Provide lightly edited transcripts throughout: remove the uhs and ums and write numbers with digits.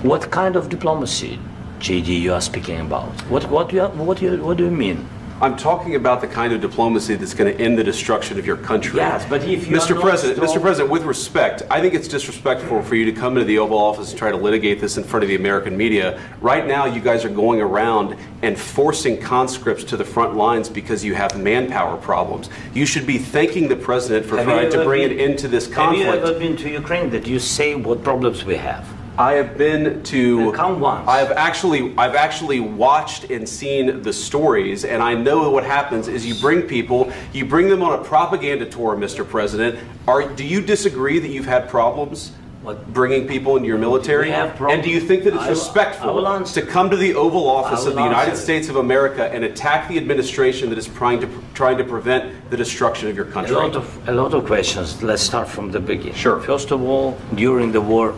What kind of diplomacy, JD, you are speaking about? What do you mean? I'm talking about the kind of diplomacy that's going to end the destruction of your country. Yes, but if you Mr. President, with respect, I think it's disrespectful for you to come into the Oval Office and try to litigate this in front of the American media. Right now, you guys are going around and forcing conscripts to the front lines because you have manpower problems. You should be thanking the President for trying to bring an end to this conflict. Have you ever been to Ukraine that you say what problems we have? I have been to. Come once. I've actually watched and seen the stories, and I know what happens is you bring them on a propaganda tour, Mr. President. Do you disagree that you've had problems bringing people into your military? And do you think that it's respectful to come to the Oval Office of the United States of America and attack the administration that is trying to prevent the destruction of your country? A lot of questions. Let's start from the beginning. Sure. First of all, during the war,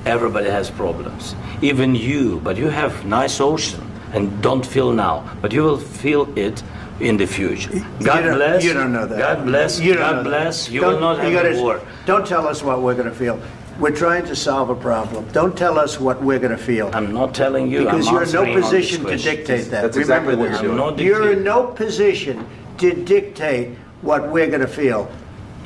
everybody has problems, even you, but you have nice ocean and don't feel now, but you will feel it in the future. God bless. You don't know that. God bless. You God bless. You will not have a war. Don't tell us what we're going to feel. We're trying to solve a problem. Don't tell us what we're going to feel. I'm not telling you. Because you're in no position to dictate that. That's exactly what you're doing. You're in no position to dictate what we're going to feel.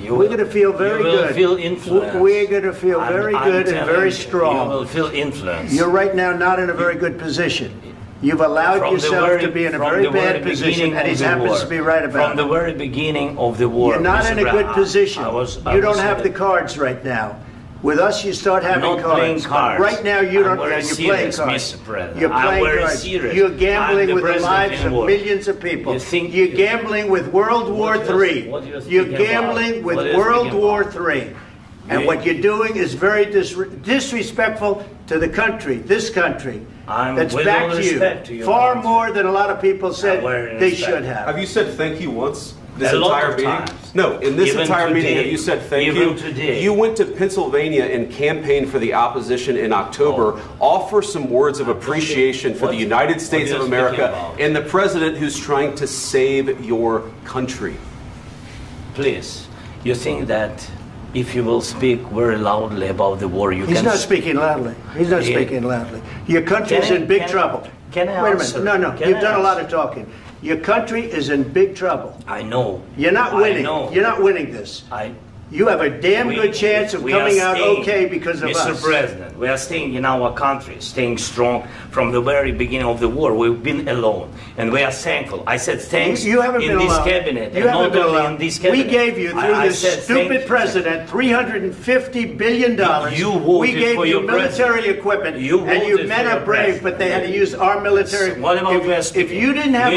We're going to feel very good. You will feel influence. We're going to feel very good and very strong. You will feel influence. You're right now not in a very good position. You've allowed yourself to be in a very bad position, and he happens to be right about it. From the very beginning of the war. You're not in a good position. You don't have the cards right now. With us, you start having cards. Right now, you don't. You're playing cards. You're playing cards. You're gambling with the lives of millions of people. You're gambling with World War III. You're gambling with World War III. And what you're doing is very disrespectful to the country, this country, that's back to you, far more than a lot of people said they should have. Have you said thank you once? This entire meeting? No, in this entire meeting, have you said thank you? You went to Pennsylvania and campaigned for the opposition in October. Offer some words of appreciation for the United States of America and the president who's trying to save your country. Please, you think that if you will speak very loudly about the war, you can... He's not speaking loudly. He's not speaking loudly. Your country is in big trouble. Can I answer? Wait a minute. No, you've done a lot of talking. Your country is in big trouble. I know. You're not winning. You're not winning this. You have a damn good chance of coming out okay because of us. Mr. President, we are staying in our country, staying strong from the very beginning of the war. We've been alone, and we are thankful. I said thanks you haven't been in this alone. cabinet. You haven't been alone. In this cabinet. We gave you, through this stupid president, $350 billion. We gave you military equipment, and your men are brave, but they had to use our military. What about if you didn't have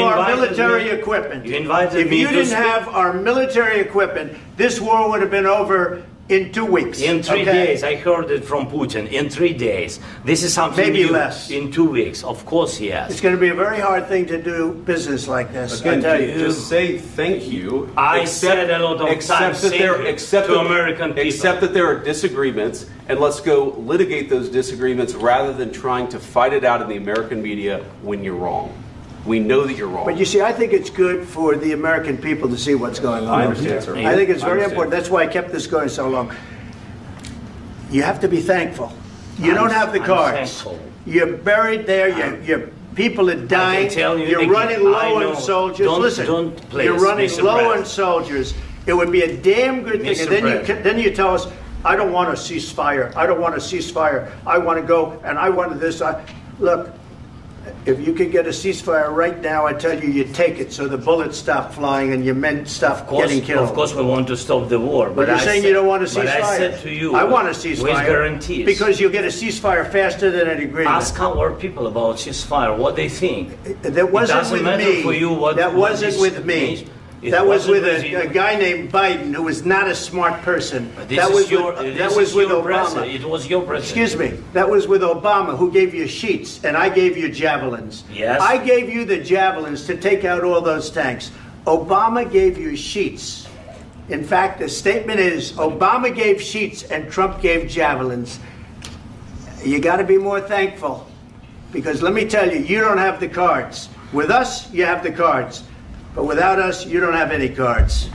our military equipment, this war would have been over in 2 weeks. In 3 days. I heard it from Putin. In 3 days. This is something maybe new. Less. In 2 weeks. Of course, yes. It's going to be a very hard thing to do business like this. Again, I tell you. Just say thank you. I said a lot of times to American people. Except that there are disagreements, and let's go litigate those disagreements rather than trying to fight it out in the American media when you're wrong. We know that you're wrong. But you see, I think it's good for the American people to see what's going on. I understand, sir. I think it's very important. That's why I kept this going so long. You have to be thankful. You don't have the cards. You're buried there. Your people are dying. You're running low on soldiers. Listen, you're running low on soldiers. It would be a damn good thing. And then you tell us, I don't want a ceasefire. I don't want a ceasefire. I want to go and I want this. Look. If you could get a ceasefire right now, I tell you, you take it so the bullets stop flying and your men stop getting killed. Of course, we want to stop the war. But you're saying you don't want a ceasefire. But I said to you, I want a ceasefire. With guarantees. Because you'll get a ceasefire faster than an agreement. Ask our people about ceasefire, what they think. That wasn't with me. That wasn't with me. That was with a guy named Biden, who was not a smart person. That was with Obama. It was your president. Excuse me. That was with Obama, who gave you sheets, and I gave you javelins. Yes. I gave you the javelins to take out all those tanks. Obama gave you sheets. In fact, the statement is, Obama gave sheets and Trump gave javelins. You got to be more thankful, because let me tell you, you don't have the cards. With us, you have the cards. But without us, you don't have any cards.